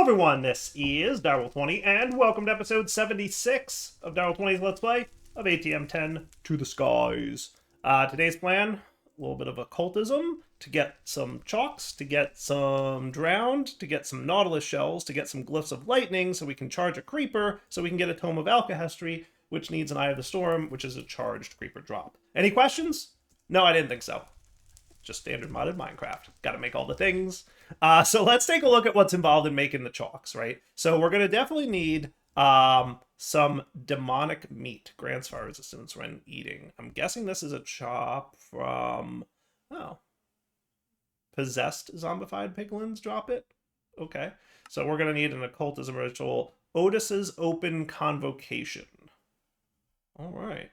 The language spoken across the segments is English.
everyone, this is Darryl20, and welcome to episode 76 of Darryl20's Let's Play of ATM10 to the Skies. Today's plan, a little bit of occultism, to get some chalks, to get some drowned, to get some nautilus shells, to get some glyphs of lightning so we can charge a creeper, so we can get a tome of alkahestry, which needs an Eye of the Storm, which is a charged creeper drop. Any questions? No, I didn't think so. Just standard modded Minecraft. Gotta make all the things. So let's take a look at what's involved in making the chalks, right? So we're gonna definitely need some demonic meat. Grants fire resistance when eating. I'm guessing this is a chop from, oh, possessed zombified piglins drop it? Okay. So we're gonna need an occultism ritual. Otis's open convocation. All right.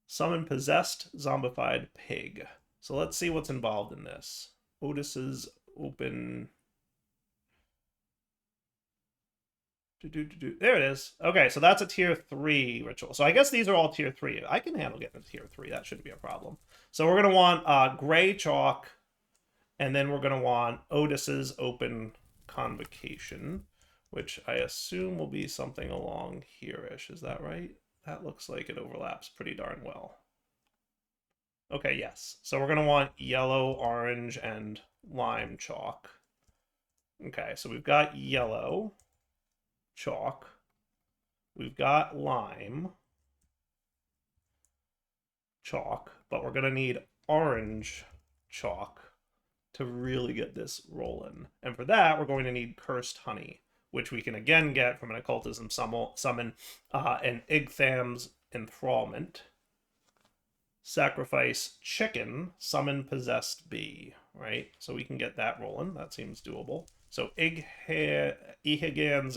Summon possessed zombified pig. So let's see what's involved in this. Otis's open... There it is. Okay, so that's a tier 3 ritual. So I guess these are all tier 3. I can handle getting to tier 3. That shouldn't be a problem. So we're going to want gray chalk, and then we're going to want Otis's open convocation, which I assume will be something along here-ish. Is that right? That looks like it overlaps pretty darn well. Okay, yes. So we're going to want yellow, orange, and lime chalk. Okay, so we've got yellow chalk. We've got lime chalk, but we're going to need orange chalk to really get this rolling. And for that, we're going to need cursed honey, which we can again get from an occultism summon, an Igtham's enthrallment. Sacrifice chicken, summon possessed bee, right? So we can get that rolling. That seems doable. So Ihigan's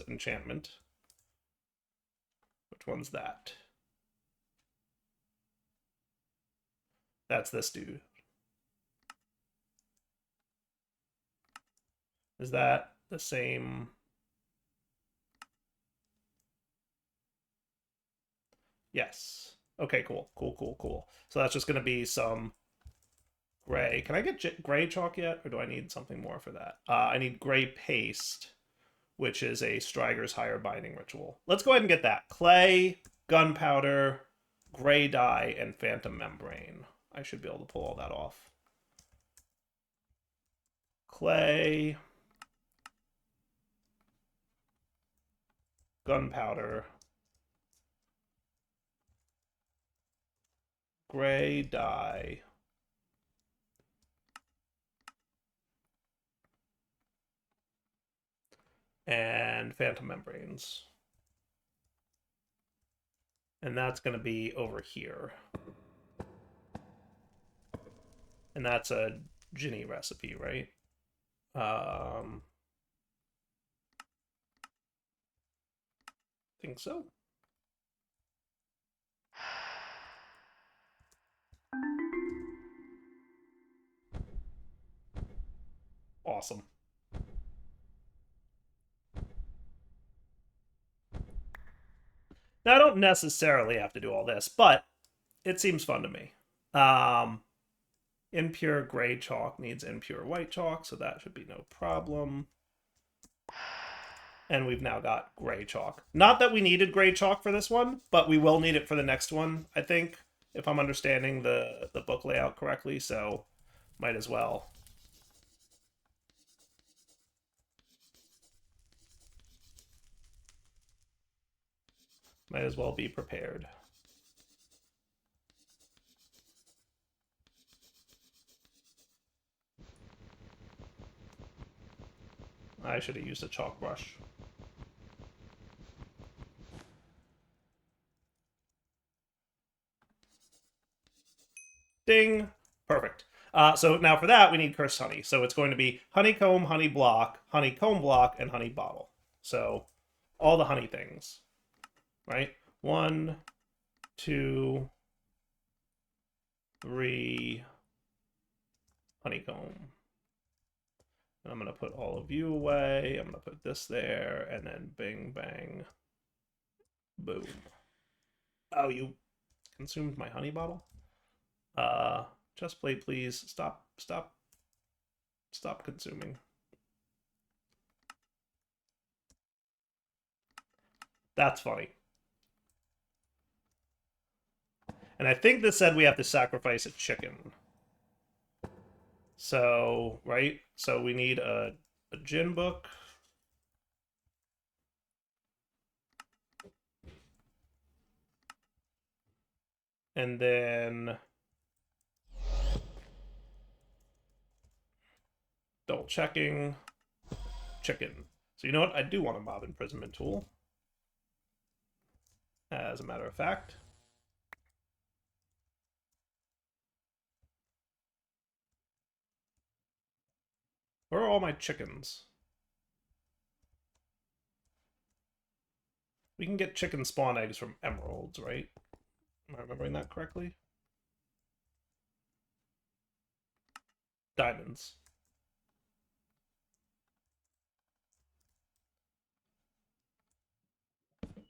enchantment. Which one's that? That's this dude. Is that the same? Yes. Okay, cool. So that's just going to be some gray. Can I get gray chalk yet? Or do I need something more for that? I need gray paste, which is a Striger's Higher Binding ritual. Let's go ahead and get that. Clay, gunpowder, gray dye, and phantom membrane. I should be able to pull all that off. Clay, gunpowder, gray dye, and phantom membranes. And that's going to be over here. And that's a Ginny recipe, right? Think so. Awesome. Now, I don't necessarily have to do all this, but it seems fun to me. Impure gray chalk needs impure white chalk, so that should be no problem. And we've now got gray chalk. Not that we needed gray chalk for this one, but we will need it for the next one, I think, if I'm understanding the book layout correctly, so might as well. Might as well be prepared. I should have used a chalk brush. Ding! Perfect. So now for that, we need cursed honey. So it's going to be honeycomb, honey block, honeycomb block, and honey bottle. So all the honey things. Right? 1, 2, 3, honeycomb. And I'm going to put all of you away. I'm going to put this there, and then bing, bang, boom. Oh, you consumed my honey bottle? Chest plate, please. Stop consuming. That's funny. And I think this said we have to sacrifice a chicken. So, right? So we need a gin book. And then double checking chicken. So you know what? I do want a mob imprisonment tool. As a matter of fact. Where are all my chickens? We can get chicken spawn eggs from emeralds, right? Am I remembering that correctly? Diamonds.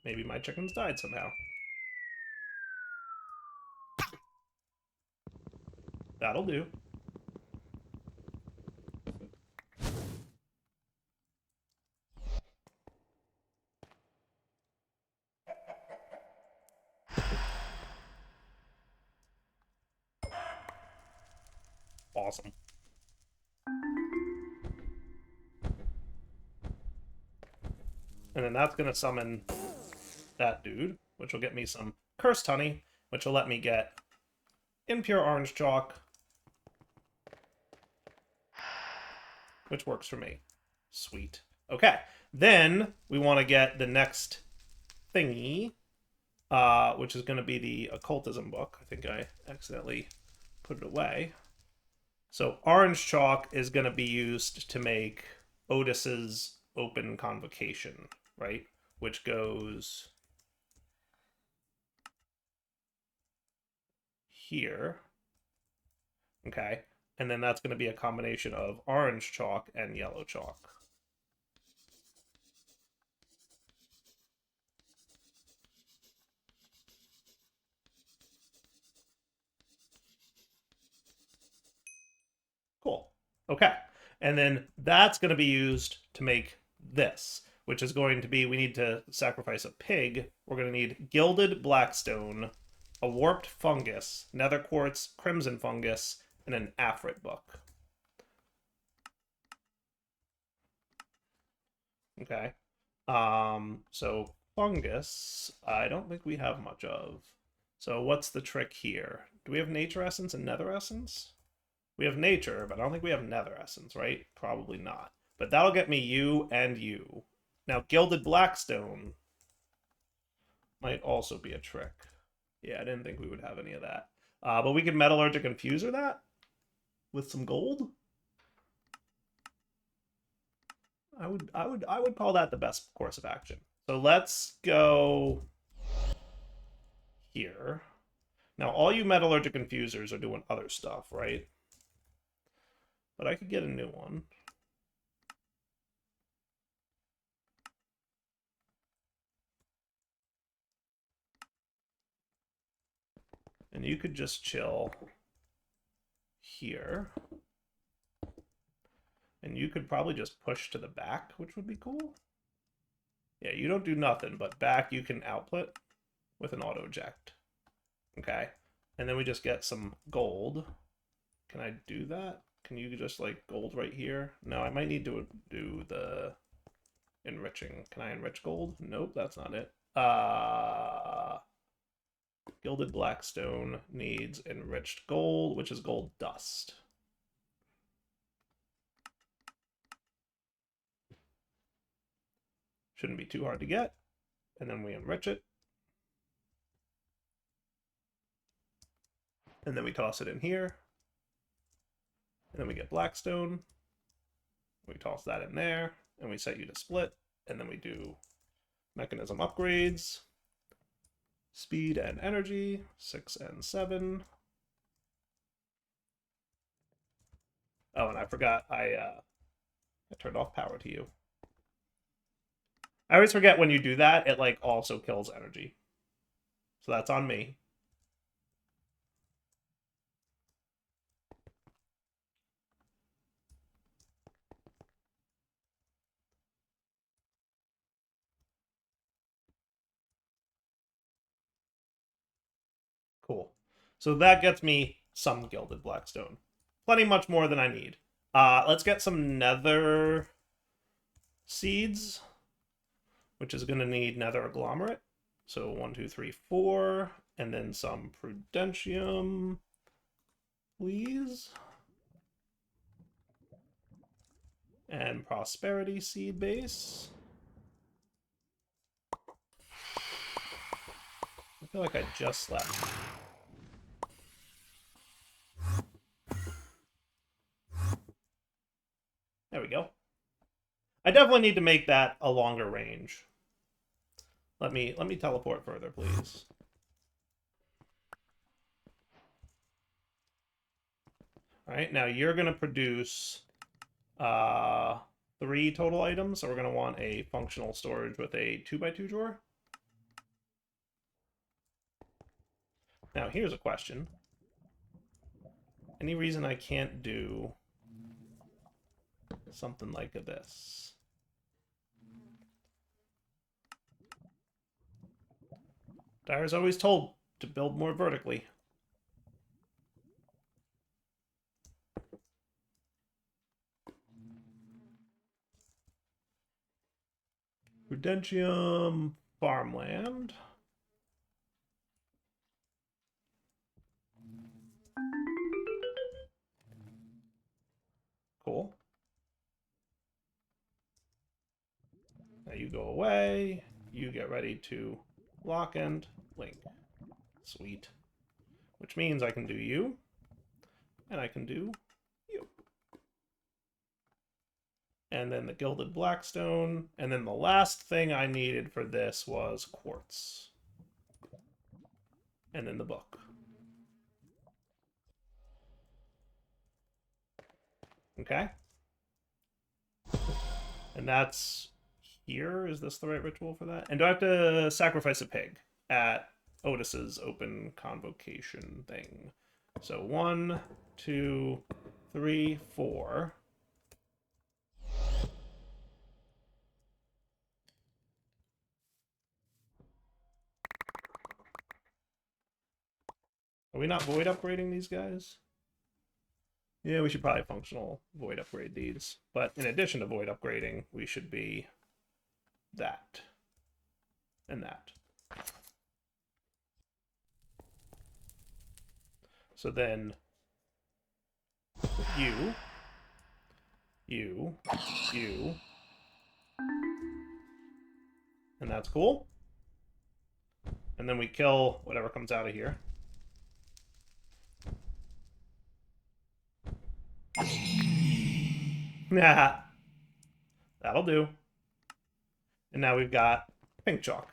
Maybe my chickens died somehow. That'll do. Awesome. And then that's going to summon that dude, which will get me some cursed honey, which will let me get impure orange chalk, which works for me. Sweet. Okay. Then we want to get the next thingy, which is going to be the occultism book. I think I accidentally put it away. So orange chalk is going to be used to make Otis's open convocation, right? Which goes here. Okay. And then that's going to be a combination of orange chalk and yellow chalk. Cool. Okay. And then that's going to be used to make this, which is going to be, we need to sacrifice a pig. We're going to need gilded blackstone, a warped fungus, nether quartz, crimson fungus, and an Afrit book. Okay. So fungus, I don't think we have much of. So what's the trick here? Do we have nature essence and nether essence? We have nature, but I don't think we have nether essence, right? Probably not. But that'll get me you and you. Now, gilded blackstone might also be a trick. Yeah, I didn't think we would have any of that. But we can metallurgic infuser that with some gold. I would call that the best course of action. So let's go here. Now, all you metallurgic infusers are doing other stuff, right? But I could get a new one. And you could just chill here. And you could probably just push to the back, which would be cool. Yeah, you don't do nothing, but back you can output with an auto eject. Okay. And then we just get some gold. Can I do that? Can you just like gold right here? No, I might need to do the enriching. Can I enrich gold? Nope, that's not it. Gilded blackstone needs enriched gold, which is gold dust. Shouldn't be too hard to get. And then we enrich it. And then we toss it in here. And then we get blackstone. We toss that in there. And we set you to split. And then we do mechanism upgrades. Speed and energy, 6 and 7. Oh, and I forgot I turned off power to you. I always forget when you do that, it like also kills energy. So that's on me. Cool. So that gets me some gilded blackstone. Plenty much more than I need. Let's get some nether seeds, which is going to need nether agglomerate. So 1, 2, 3, 4, and then some prudentium, please. And prosperity seed base. I feel like I just slept. There we go. I definitely need to make that a longer range. Let me teleport further, please. All right, now you're gonna produce 3 total items, so we're gonna want a functional storage with a 2x2 drawer. Now here's a question. Any reason I can't do something like this? Dyer's always told to build more vertically. Prudentium farmland. Cool. Now you go away. You get ready to lock and link. Sweet. Which means I can do you. And I can do you. And then the gilded blackstone. And then the last thing I needed for this was quartz. And then the book. Okay. And that's here. Is this the right ritual for that? And do I have to sacrifice a pig at Otis's open convocation thing? So 1, 2, 3, 4. Are we not void upgrading these guys? Yeah, we should probably functional void upgrade these. But in addition to void upgrading, we should be that. And that. So then you, and that's cool. And then we kill whatever comes out of here. Nah, that'll do. And now we've got pink chalk.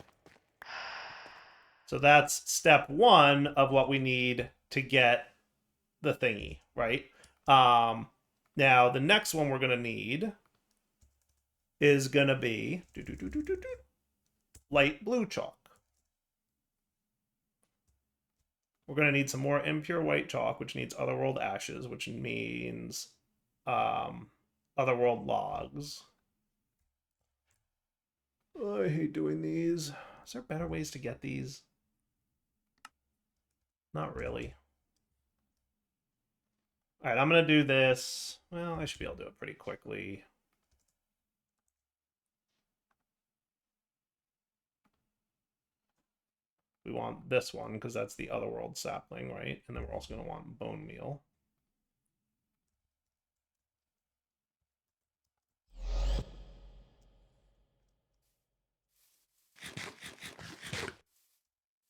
So that's step 1 of what we need to get the thingy, right? Now the next one we're gonna need is gonna be light blue chalk. We're gonna need some more impure white chalk, which needs otherworld ashes, which means otherworld logs. Oh, I hate doing these. Is there better ways to get these? Not really. All right, I'm going to do this. Well, I should be able to do it pretty quickly. We want this one because that's the otherworld sapling, right? And then we're also going to want bone meal.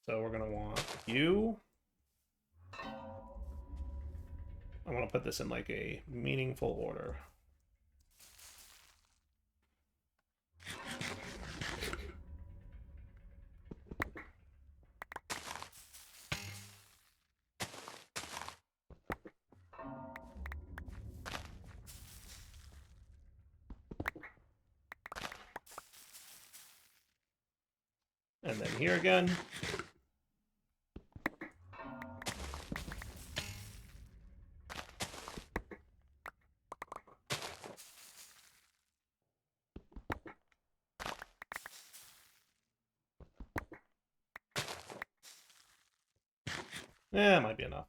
So we're going to want you. I want to put this in like a meaningful order. And then here again. It might be enough.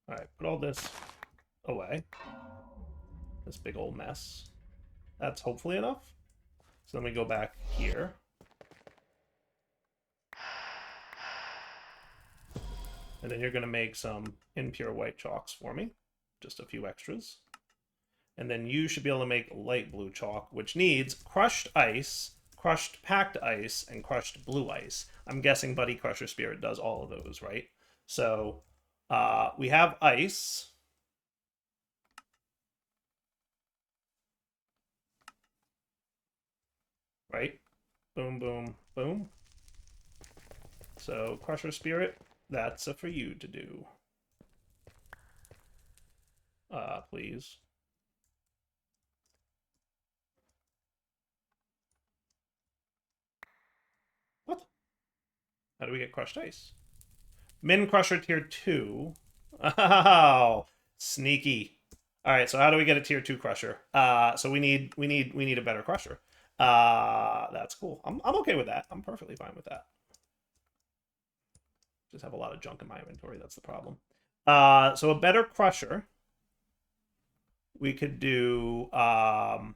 Alright, put all this away. This big old mess. That's hopefully enough. So then we go back here. And then you're going to make some impure white chalks for me. Just a few extras. And then you should be able to make light blue chalk, which needs crushed ice, crushed packed ice, and crushed blue ice. I'm guessing Buddy Crusher Spirit does all of those, right? So we have ice. Right? Boom, boom, boom. So Crusher Spirit, that's for you to do. Please. What? How do we get crushed ice? Min Crusher tier 2. Oh, sneaky. All right, so how do we get a tier 2 crusher? So we need a better crusher. That's cool. I'm okay with that. I'm perfectly fine with that. Just have a lot of junk in my inventory. That's the problem. So a better crusher. We could do not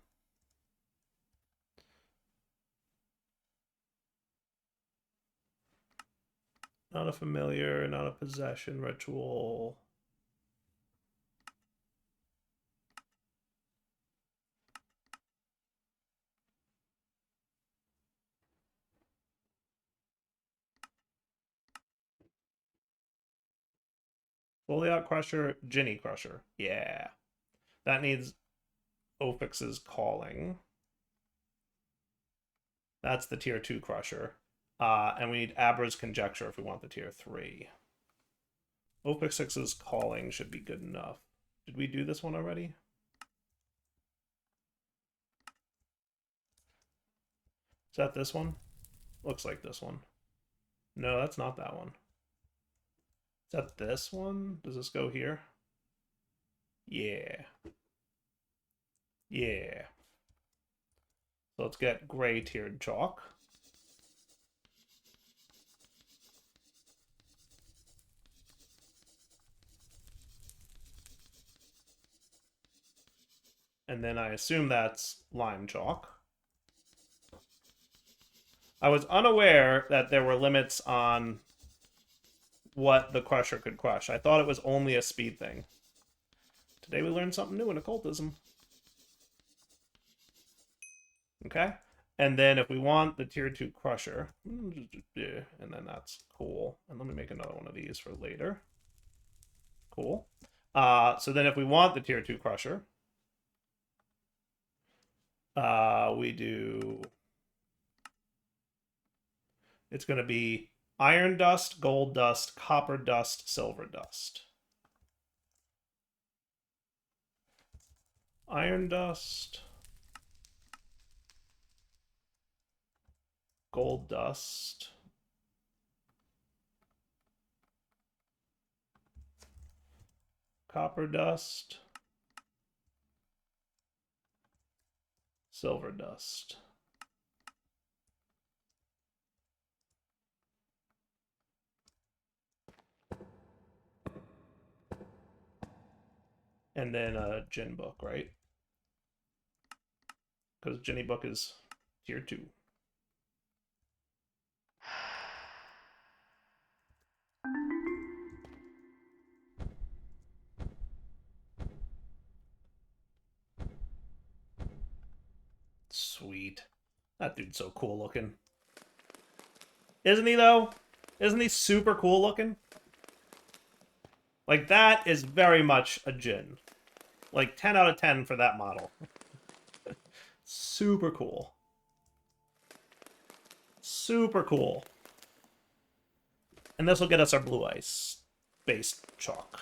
a familiar, not a possession ritual. Foliot Crusher, Ginny Crusher. Yeah. That needs Ophix's Calling. That's the tier 2 Crusher. And we need Abra's Conjecture if we want the tier 3. Ophix's Calling should be good enough. Did we do this one already? Is that this one? Looks like this one. No, that's not that one. Is that this one? Does this go here? Yeah. Yeah. So let's get gray tiered chalk. And then I assume that's lime chalk. I was unaware that there were limits on what the crusher could crush. I thought it was only a speed thing. Today we learned something new in occultism. Okay? And then if we want the tier 2 crusher, and then that's cool. And let me make another one of these for later. Cool. So then if we want the tier 2 crusher, we do... It's going to be iron dust, gold dust, copper dust, silver dust. Iron dust, gold dust, copper dust, silver dust. And then a Jinn book, right? Because Jinny book is tier 2. Sweet. That dude's so cool looking. Isn't he, though? Isn't he super cool looking? Like, that is very much a Jinn. Like, 10 out of 10 for that model. Super cool. Super cool. And this will get us our blue ice based chalk.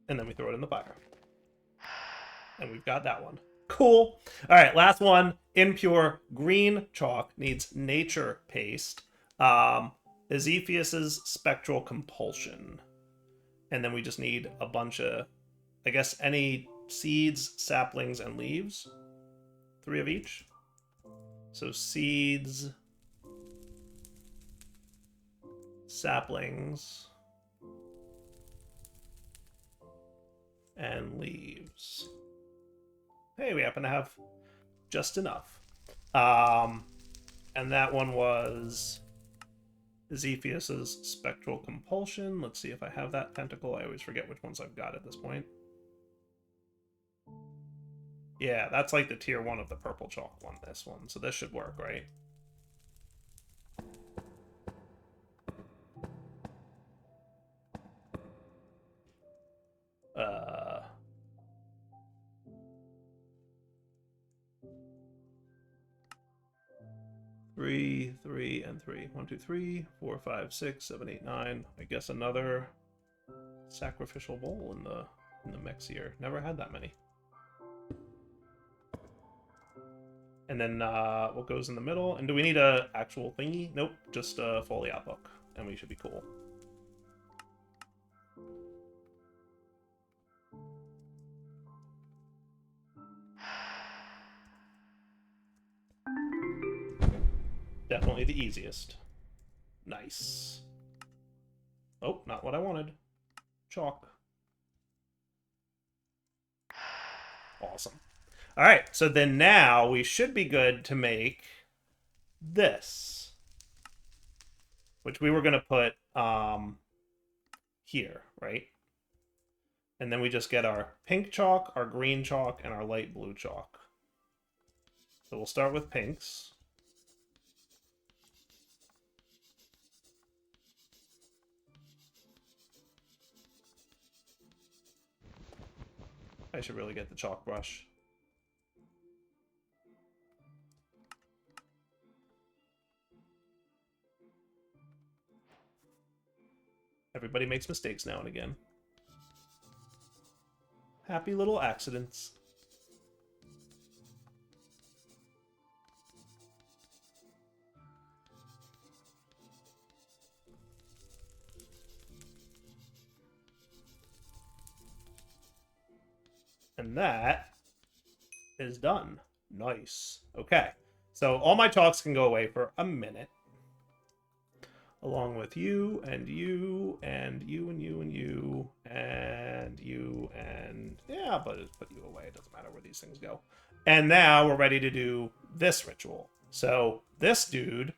And then we throw it in the fire. And we've got that one. Cool. All right, last one. Impure green chalk needs nature paste. Ezephius's spectral compulsion. And then we just need a bunch of, I guess, any seeds, saplings, and leaves. 3 of each. So seeds, saplings, and leaves. Hey, we happen to have just enough. And that one was Ezephius's spectral compulsion. Let's see if I have that tentacle. I always forget which ones I've got at this point. Yeah, that's like the tier 1 of the purple chalk one, this one. So this should work, right? Three, 3, and 3. 1, 2, 3, 4, 5, 6, 7, 8, 9. I guess another sacrificial bowl in the mix here. Never had that many. And then what goes in the middle? And do we need a actual thingy? Nope, just a foliot book, and we should be cool. Definitely the easiest. Nice. Oh, not what I wanted. Chalk. Awesome. All right, so then now we should be good to make this, which we were going to put here, right? And then we just get our pink chalk, our green chalk, and our light blue chalk. So we'll start with pinks. I should really get the chalk brush. Everybody makes mistakes now and again. Happy little accidents. And that is done. Nice. Okay. So all my chalks can go away for a minute. Along with you, and you, and you, and you, and you, and you, and... Yeah, but just put you away. It doesn't matter where these things go. And now we're ready to do this ritual. So this dude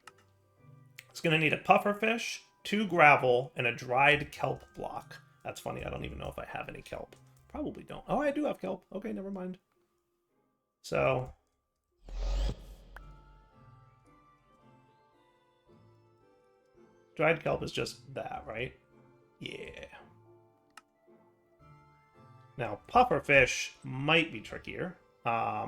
is going to need a pufferfish, 2 gravel, and a dried kelp block. That's funny. I don't even know if I have any kelp. Probably don't. Oh, I do have kelp. Okay, never mind. So... dried kelp is just that, right? Yeah. Now, pufferfish might be trickier. Yeah.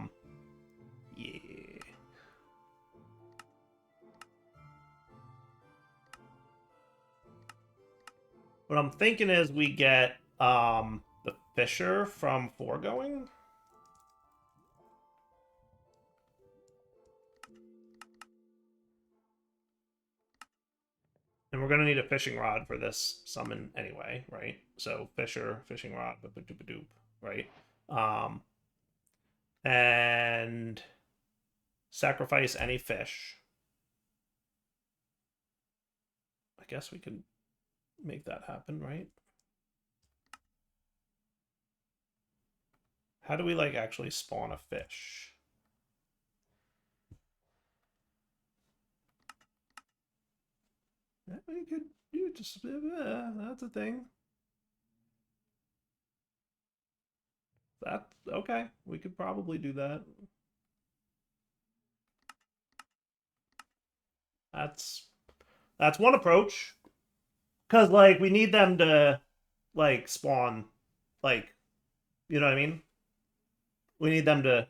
What I'm thinking is we get the fisher from foregoing. And we're going to need a fishing rod for this summon anyway, right? So fisher, fishing rod, doop, right? And sacrifice any fish. I guess we could make that happen, right? How do we, like, actually spawn a fish? We could do just that's a thing. That okay. We could probably do that. That's one approach. Cause like we need them to like spawn, like, you know what I mean? We need them to.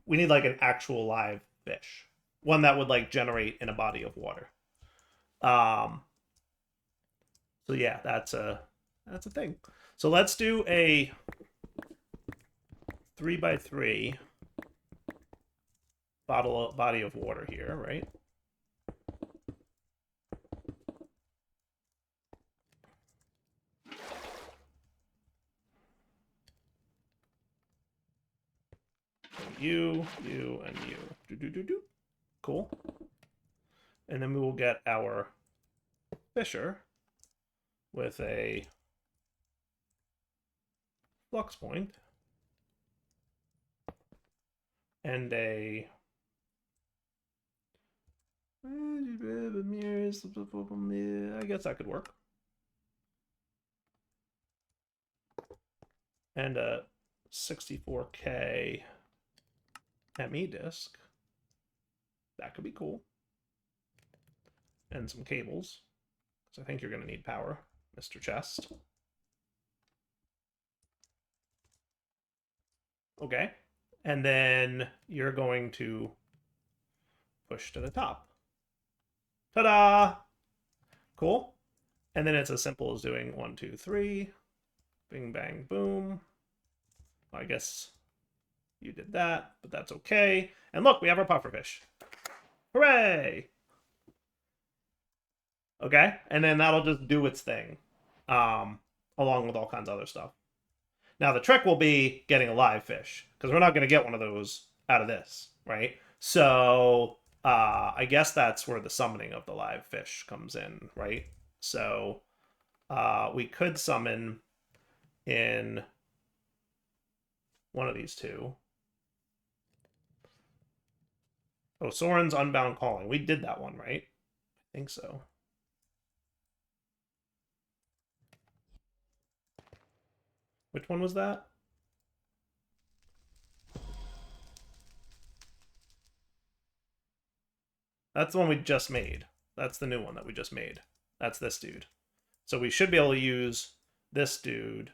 We need like an actual live fish, one that would like generate in a body of water. So yeah, that's a thing. So let's do a 3x3 body of water here, right? You, and you. Cool. And then we will get our fisher with a flux point and a I guess that could work. And a 64K ME disc. That could be cool. And some cables, because I think you're going to need power, Mr. Chest. Okay. And then you're going to push to the top. Ta-da! Cool. And then it's as simple as doing 1, 2, 3. Bing, bang, boom. I guess you did that, but that's okay. And look, we have our pufferfish. Hooray! Okay, and then that'll just do its thing, along with all kinds of other stuff. Now, the trick will be getting a live fish, because we're not going to get one of those out of this, right? So, I guess that's where the summoning of the live fish comes in, right? So, we could summon in one of these two. Oh, Soren's Unbound Calling. We did that one, right? I think so. Which one was that? That's the one we just made. That's the new one that we just made. That's this dude. So we should be able to use this dude,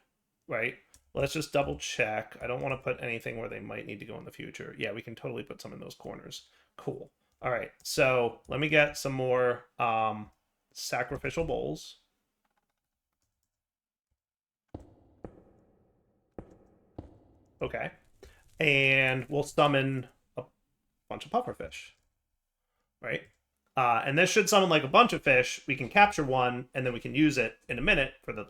right? Let's just double check. I don't want to put anything where they might need to go in the future. Yeah, we can totally put some in those corners. Cool. All right, so let me get some more sacrificial bowls. Okay. And we'll summon a bunch of pufferfish, right? And this should summon like a bunch of fish. We can capture one, and then we can use it in a minute for the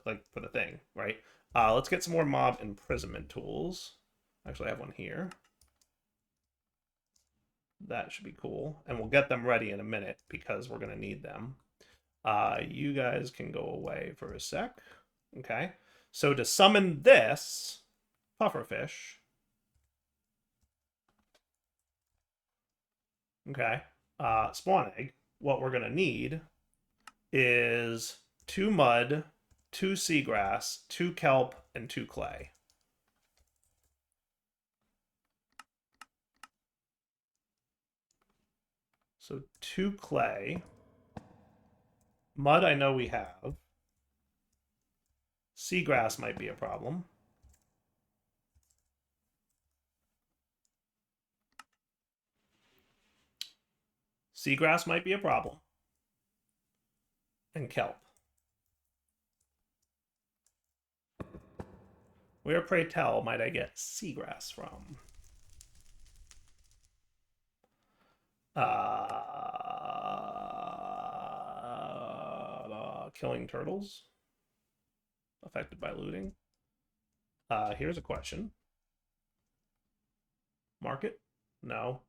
thing, right? Let's get some more mob imprisonment tools. Actually, I have one here. That should be cool. And we'll get them ready in a minute because we're going to need them. You guys can go away for a sec. Okay. So to summon this pufferfish. Okay. Spawn egg. What we're going to need is 2 mud, 2 seagrass, 2 kelp, and 2 clay. So 2 clay. Mud I know we have. Seagrass might be a problem. Seagrass might be a problem. And kelp. Where, pray tell, might I get seagrass from? Killing turtles. Affected by looting. Here's a question. Market? No.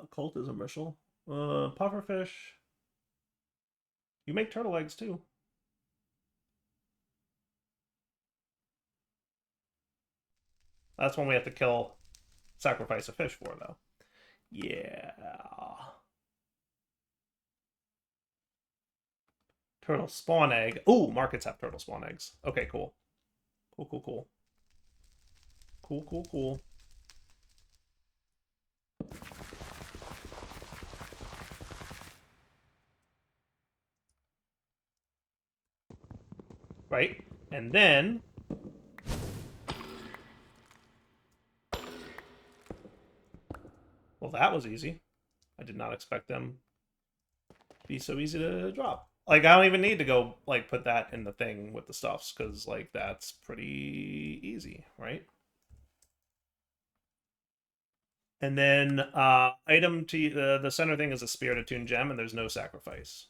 Occultism ritual. Pufferfish. You make turtle eggs too. That's one we have to kill, sacrifice a fish for, though. Yeah. Turtle spawn egg. Ooh, markets have turtle spawn eggs. Okay, cool. Cool, cool, cool. Cool, cool, cool. Right? And then... Well, that was easy. I did not expect them to be so easy to drop. Like, I don't even need to go, like, put that in the thing with the stuffs, because, like, that's pretty easy, right? And then item to the center thing is a spirit attuned gem, and there's no sacrifice.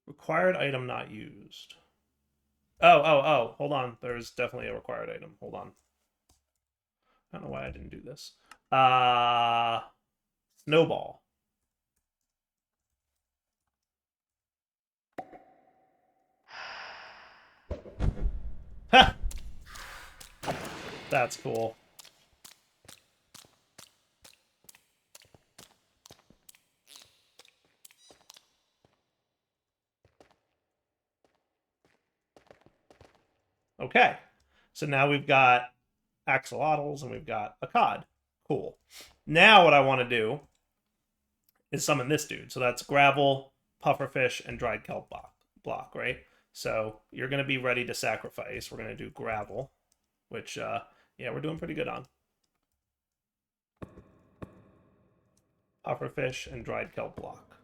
Required item not used. Oh. Hold on. There's definitely a required item. Hold on. I don't know why I didn't do this. Snowball. Ha! That's cool. Okay. So now we've got axolotls and we've got a cod. Cool. Now what I want to do is summon this dude. So that's gravel, pufferfish, and dried kelp block, right? So you're going to be ready to sacrifice. We're going to do gravel, which, yeah, we're doing pretty good on. Pufferfish and dried kelp block,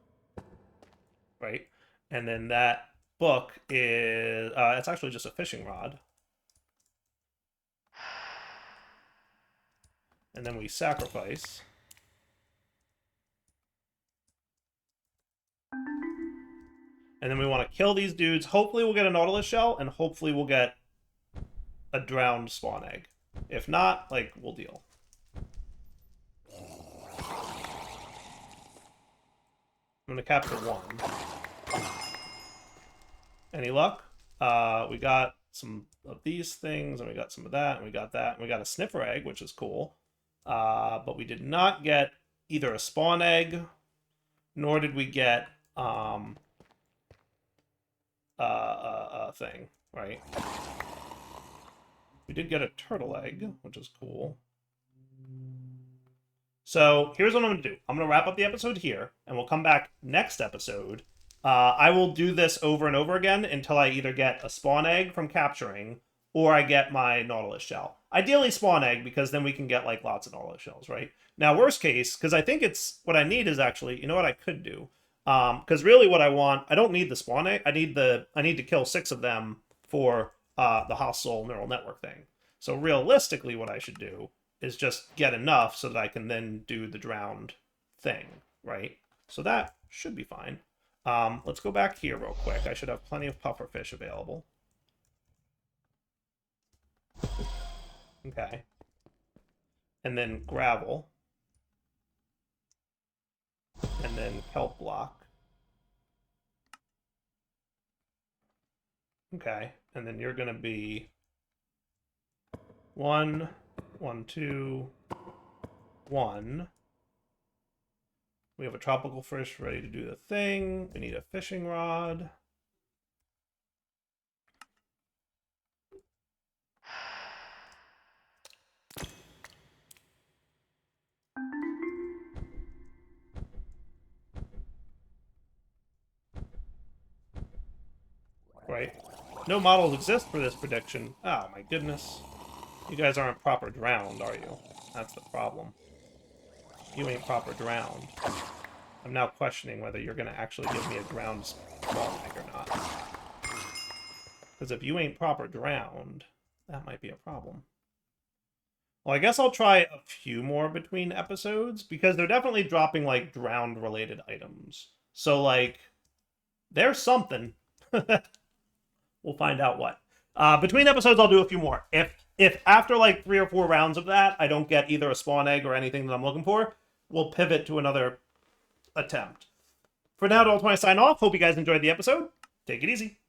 right? And then that book is, it's actually just a fishing rod. And then we sacrifice. And then we want to kill these dudes. Hopefully we'll get a Nautilus shell, and hopefully we'll get a drowned spawn egg. If not, like, we'll deal. I'm going to capture one. Any luck? We got some of these things, and we got some of that, and we got that, and we got a sniffer egg, which is cool. But we did not get either a spawn egg, nor did we get a thing, right? We did get a turtle egg, which is cool. So here's what I'm going to do. I'm going to wrap up the episode here, and we'll come back next episode. I will do this over and over again until I either get a spawn egg from capturing, or I get my Nautilus shell. Ideally spawn egg, because then we can get, like, lots of Nautilus shells, right? Now, worst case, because I think it's, what I need is actually, you know what I could do? Because really what I want, I don't need the spawn egg, I need to kill 6 of them for the hostile neural network thing. So realistically what I should do is just get enough so that I can then do the drowned thing, right? So that should be fine. Let's go back here real quick. I should have plenty of pufferfish available. Okay. And then gravel. And then kelp block. Okay. And then you're going to be 1, 1, 2, 1. We have a tropical fish ready to do the thing. We need a fishing rod. Right. No models exist for this prediction. Oh my goodness. You guys aren't proper drowned, are you? That's the problem. You ain't proper drowned. I'm now questioning whether you're going to actually give me a drowned spawn egg or not. Because if you ain't proper drowned, that might be a problem. Well, I guess I'll try a few more between episodes, because they're definitely dropping, like, drowned-related items. So, like, there's something. We'll find out what. Between episodes, I'll do a few more. If after, like, 3 or 4 rounds of that, I don't get either a spawn egg or anything that I'm looking for, we'll pivot to another attempt. For now, Adult20 sign off. Hope you guys enjoyed the episode. Take it easy.